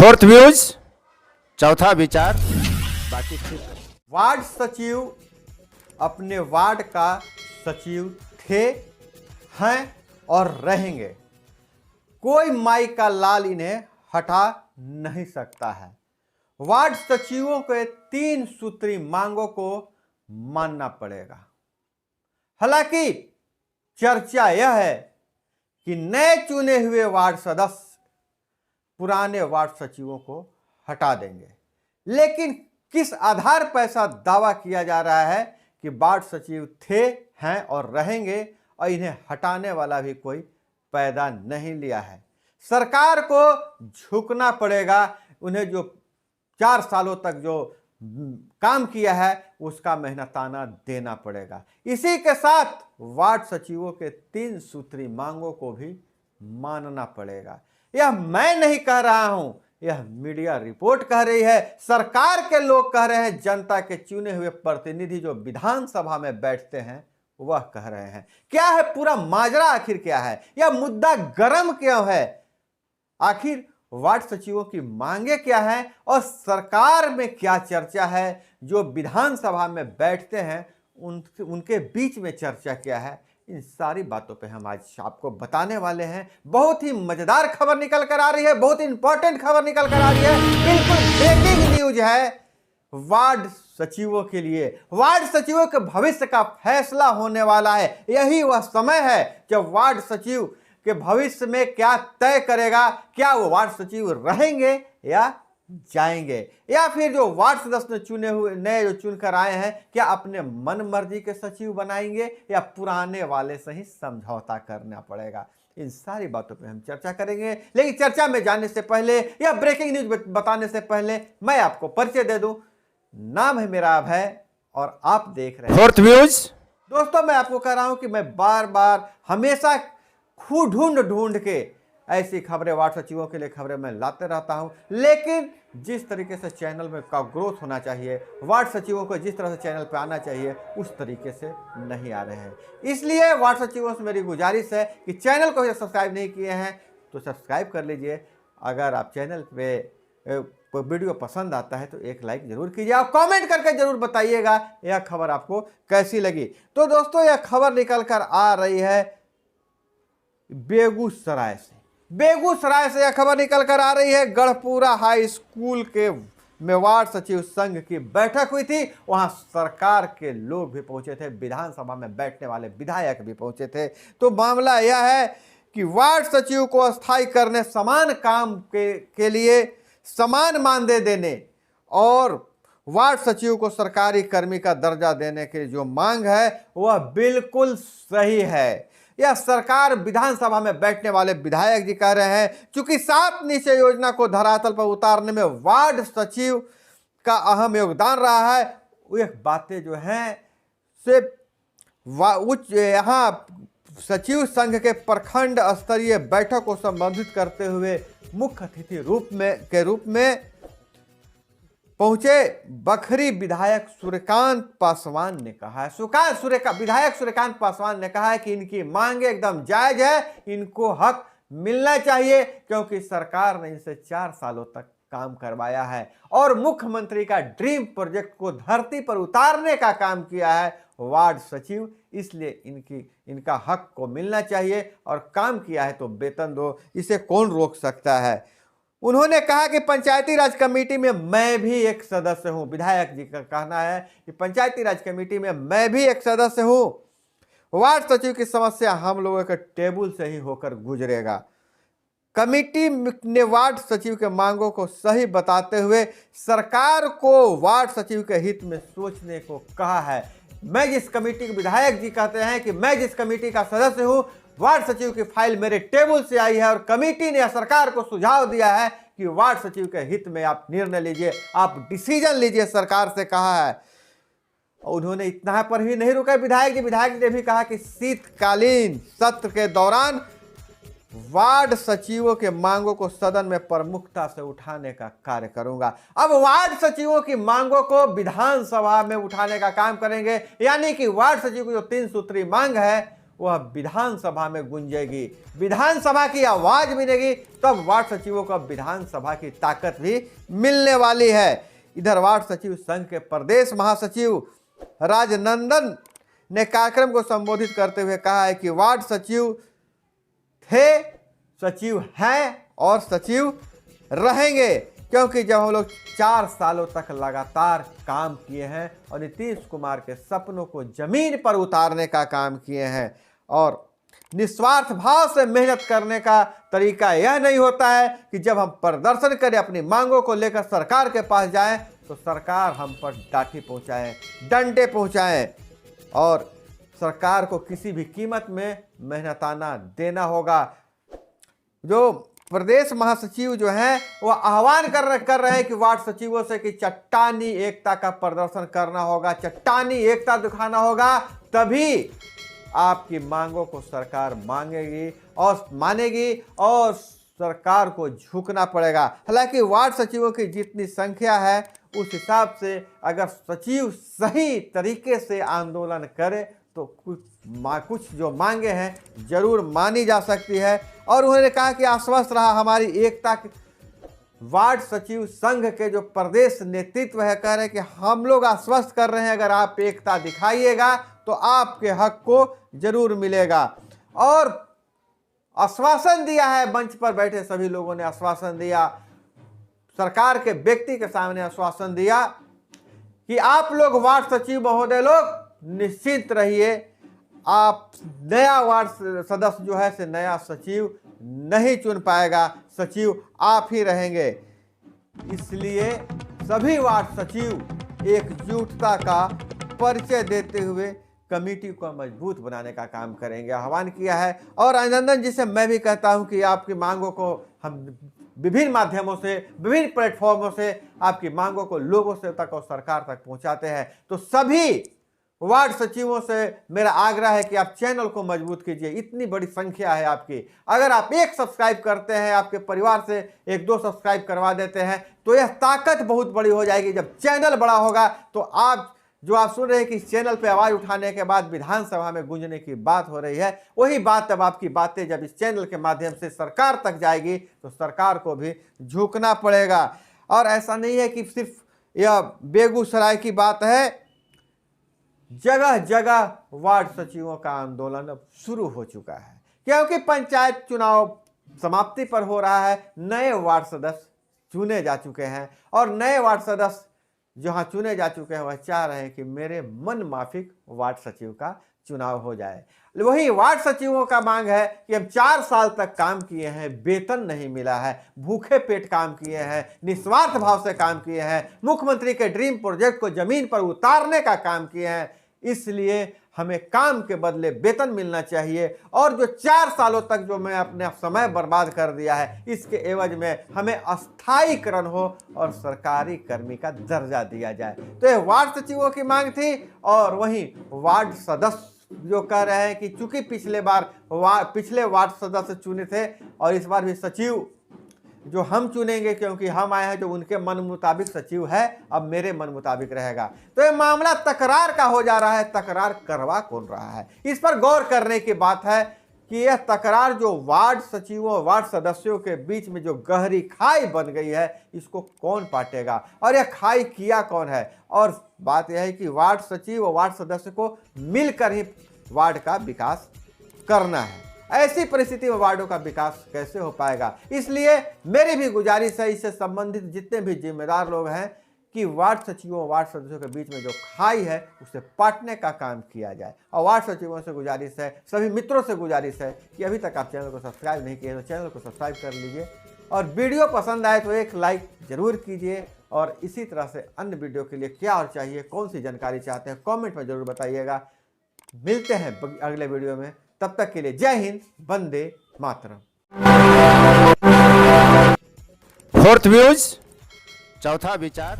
Fourth views, चौथा विचार, बाकी ठीक। वार्ड सचिव अपने वार्ड का सचिव थे, हैं और रहेंगे। कोई माई का लाल इन्हें हटा नहीं सकता है। वार्ड सचिवों के 3 सूत्री मांगों को मानना पड़ेगा। हालांकि चर्चा यह है कि नए चुने हुए वार्ड सदस्य पुराने वार्ड सचिवों को हटा देंगे, लेकिन किस आधार पर ऐसा दावा किया जा रहा है कि वार्ड सचिव थे, हैं और रहेंगे और इन्हें हटाने वाला भी कोई पैदा नहीं लिया है। सरकार को झुकना पड़ेगा। उन्हें जो 4 सालों तक जो काम किया है उसका मेहनताना देना पड़ेगा। इसी के साथ वार्ड सचिवों के 3 सूत्री मांगों को भी मानना पड़ेगा। यह मैं नहीं कह रहा हूं, यह मीडिया रिपोर्ट कह रही है, सरकार के लोग कह रहे हैं, जनता के चुने हुए प्रतिनिधि जो विधानसभा में बैठते हैं वह कह रहे हैं। क्या है पूरा माजरा, आखिर क्या है, यह मुद्दा गर्म क्यों है, आखिर वार्ड सचिवों की मांगे क्या है और सरकार में क्या चर्चा है, जो विधानसभा में बैठते हैं उनके बीच में चर्चा क्या है, इन सारी बातों पे हम आज आपको बताने वाले हैं। बहुत ही मजेदार खबर निकल कर आ रही है, बहुत ही इंपॉर्टेंट खबर निकल कर आ रही है, बिल्कुल ब्रेकिंग न्यूज है वार्ड सचिवों के लिए। वार्ड सचिवों के भविष्य का फैसला होने वाला है। यही वह समय है जब वार्ड सचिव के भविष्य में क्या तय करेगा, क्या वो वार्ड सचिव रहेंगे या जाएंगे, या फिर जो वार्ड सदस्य चुने हुए नए जो चुनकर आए हैं क्या अपने मन मर्जी के सचिव बनाएंगे या पुराने वाले से ही समझौता करना पड़ेगा। इन सारी बातों पे हम चर्चा करेंगे, लेकिन चर्चा में जाने से पहले या ब्रेकिंग न्यूज बताने से पहले मैं आपको परिचय दे दूं। नाम है मेरा अभय और आप देख रहे हैं फोर्थ व्यूज। दोस्तों, मैं आपको कह रहा हूं कि मैं बार बार हमेशा ढूंढ के ऐसी खबरें, वार्ड सचिवों के लिए खबरें मैं लाते रहता हूं, लेकिन जिस तरीके से चैनल में का ग्रोथ होना चाहिए, वार्ड सचिवों को जिस तरह से चैनल पे आना चाहिए उस तरीके से नहीं आ रहे हैं। इसलिए वार्ड सचिवों से मेरी गुजारिश है कि चैनल को सब्सक्राइब नहीं किए हैं तो सब्सक्राइब कर लीजिए। अगर आप चैनल पे वीडियो पसंद आता है तो एक लाइक जरूर कीजिए, आप कमेंट करके जरूर बताइएगा यह खबर आपको कैसी लगी। तो दोस्तों, यह खबर निकल कर आ रही है बेगूसराय से। बेगूसराय से यह खबर निकल कर आ रही है, गढ़पुरा हाई स्कूल के में वार्ड सचिव संघ की बैठक हुई थी। वहां सरकार के लोग भी पहुंचे थे, विधानसभा में बैठने वाले विधायक भी पहुंचे थे। तो मामला यह है कि वार्ड सचिव को अस्थायी करने, समान काम के लिए समान मानदेय देने और वार्ड सचिव को सरकारी कर्मी का दर्जा देने की जो मांग है वह बिल्कुल सही है। यह सरकार विधानसभा में बैठने वाले विधायक जी कह रहे हैं, चूंकि 7 निश्चय योजना को धरातल पर उतारने में वार्ड सचिव का अहम योगदान रहा है। यह बातें जो हैं उच्च यहाँ सचिव संघ के प्रखंड स्तरीय बैठक को संबोधित करते हुए मुख्य अतिथि के रूप में पहुंचे बखरी विधायक सूर्यकांत पासवान ने कहा है। विधायक सूर्यकांत पासवान ने कहा है कि इनकी मांगे एकदम जायज है, इनको हक मिलना चाहिए, क्योंकि सरकार ने इनसे 4 सालों तक काम करवाया है और मुख्यमंत्री का ड्रीम प्रोजेक्ट को धरती पर उतारने का काम किया है वार्ड सचिव। इसलिए इनका हक को मिलना चाहिए और काम किया है तो वेतन दो, इसे कौन रोक सकता है। उन्होंने कहा कि पंचायती राज कमेटी में मैं भी एक सदस्य हूं। विधायक जी का कहना है कि पंचायती राज कमेटी में मैं भी एक सदस्य हूं। वार्ड सचिव की समस्या हम लोगों के टेबल से ही होकर गुजरेगा। कमेटी ने वार्ड सचिव के मांगों को सही बताते हुए सरकार को वार्ड सचिव के हित में सोचने को कहा है। मैं जिस कमेटी के विधायक जी कहते हैं कि मैं जिस कमेटी का सदस्य हूं, वार्ड सचिव की फाइल मेरे टेबल से आई है और कमेटी ने सरकार को सुझाव दिया है कि वार्ड सचिव के हित में आप निर्णय लीजिए, आप डिसीजन लीजिए, सरकार से कहा है। और उन्होंने इतना पर ही नहीं रुका विधायक जी ने भी कहा कि शीतकालीन सत्र के दौरान वार्ड सचिवों के मांगों को सदन में प्रमुखता से उठाने का कार्य करूंगा। अब वार्ड सचिवों की मांगों को विधानसभा में उठाने का काम करेंगे, यानी कि वार्ड सचिव की जो 3 सूत्री मांग है वह विधानसभा में गूंजेगी, विधानसभा की आवाज मिलेगी, तब वार्ड सचिवों को विधानसभा की ताकत भी मिलने वाली है। इधर वार्ड सचिव संघ के प्रदेश महासचिव राजनंदन ने कार्यक्रम को संबोधित करते हुए कहा है कि वार्ड सचिव थे, सचिव हैं और सचिव रहेंगे, क्योंकि जब हम लोग 4 सालों तक लगातार काम किए हैं और नीतीश कुमार के सपनों को जमीन पर उतारने का काम किए हैं और निस्वार्थ भाव से मेहनत करने का तरीका यह नहीं होता है कि जब हम प्रदर्शन करें, अपनी मांगों को लेकर सरकार के पास जाएं तो सरकार हम पर लाठी पहुंचाए, डंडे पहुंचाए और सरकार को किसी भी कीमत में मेहनताना देना होगा। जो प्रदेश महासचिव जो हैं वो आह्वान कर रहे हैं कि वार्ड सचिवों से कि चट्टानी एकता का प्रदर्शन करना होगा, चट्टानी एकता दिखाना होगा, तभी आपकी मांगों को सरकार मांगेगी और मानेगी और सरकार को झुकना पड़ेगा। हालांकि वार्ड सचिवों की जितनी संख्या है उस हिसाब से अगर सचिव सही तरीके से आंदोलन करे तो कुछ जो मांगे हैं जरूर मानी जा सकती है। और उन्होंने कहा कि आश्वस्त रहा हमारी एकता। वार्ड सचिव संघ के जो प्रदेश नेतृत्व है कह रहे हैं कि हम लोग आश्वस्त कर रहे हैं, अगर आप एकता दिखाइएगा तो आपके हक को जरूर मिलेगा। और आश्वासन दिया है, मंच पर बैठे सभी लोगों ने आश्वासन दिया, सरकार के व्यक्ति के सामने आश्वासन दिया कि आप लोग वार्ड सचिव महोदय लोग निश्चित रहिए, आप नया वार्ड सदस्य जो है से नया सचिव नहीं चुन पाएगा, सचिव आप ही रहेंगे। इसलिए सभी वार्ड सचिव एकजुटता का परिचय देते हुए कमेटी को मजबूत बनाने का काम करेंगे, आह्वान किया है। और अभिनंदन जी से मैं भी कहता हूं कि आपकी मांगों को हम विभिन्न माध्यमों से, विभिन्न प्लेटफॉर्मों से आपकी मांगों को लोगों से तक और सरकार तक पहुंचाते हैं। तो सभी वार्ड सचिवों से मेरा आग्रह है कि आप चैनल को मजबूत कीजिए, इतनी बड़ी संख्या है आपकी। अगर आप एक सब्सक्राइब करते हैं, आपके परिवार से 1-2 सब्सक्राइब करवा देते हैं तो यह ताकत बहुत बड़ी हो जाएगी। जब चैनल बड़ा होगा तो आप सुन रहे हैं कि इस चैनल पे आवाज उठाने के बाद विधानसभा में गूंजने की बात हो रही है, वही बात अब आपकी बातें जब इस चैनल के माध्यम से सरकार तक जाएगी तो सरकार को भी झुकना पड़ेगा। और ऐसा नहीं है कि सिर्फ यह बेगूसराय की बात है, जगह जगह वार्ड सचिवों का आंदोलन अब शुरू हो चुका है, क्योंकि पंचायत चुनाव समाप्ति पर हो रहा है। नए वार्ड सदस्य चुने जा चुके हैं और नए वार्ड सदस्य जहां चुने जा चुके हैं वह चाह रहे हैं कि मेरे मन माफिक वार्ड सचिव का चुनाव हो जाए। वही वार्ड सचिवों का मांग है कि हम 4 साल तक काम किए हैं, वेतन नहीं मिला है, भूखे पेट काम किए हैं, निस्वार्थ भाव से काम किए हैं, मुख्यमंत्री के ड्रीम प्रोजेक्ट को जमीन पर उतारने का काम किए हैं, इसलिए हमें काम के बदले वेतन मिलना चाहिए। और जो 4 सालों तक जो मैं अपने समय बर्बाद कर दिया है, इसके एवज में हमें अस्थायीकरण हो और सरकारी कर्मी का दर्जा दिया जाए। तो ये वार्ड सचिवों की मांग थी। और वहीं वार्ड सदस्य जो कह रहे हैं कि चूंकि पिछले वार्ड सदस्य चुने थे और इस बार भी सचिव जो हम चुनेंगे, क्योंकि हम आए हैं, जो उनके मन मुताबिक सचिव है अब मेरे मन मुताबिक रहेगा। तो ये मामला तकरार का हो जा रहा है। तकरार करवा कौन रहा है, इस पर गौर करने की बात है कि यह तकरार जो वार्ड सचिवों, वार्ड सदस्यों के बीच में जो गहरी खाई बन गई है, इसको कौन पाटेगा और यह खाई किया कौन है। और बात यह है कि वार्ड सचिव और वार्ड सदस्य को मिलकर ही वार्ड का विकास करना है। ऐसी परिस्थिति में वार्डों का विकास कैसे हो पाएगा। इसलिए मेरी भी गुजारिश है इससे संबंधित जितने भी जिम्मेदार लोग हैं कि वार्ड सचिवों, वार्ड सदस्यों के बीच में जो खाई है उसे पाटने का काम किया जाए। और वार्ड सचिवों से गुजारिश है, सभी मित्रों से गुजारिश है कि अभी तक आप चैनल को सब्सक्राइब नहीं किए तो चैनल को सब्सक्राइब कर लीजिए और वीडियो पसंद आए तो एक लाइक जरूर कीजिए। और इसी तरह से अन्य वीडियो के लिए क्या और चाहिए, कौन सी जानकारी चाहते हैं, कॉमेंट में जरूर बताइएगा। मिलते हैं अगले वीडियो में, तब तक के लिए जय हिंद, वंदे मातरम। फोर्थ व्यूज, चौथा विचार।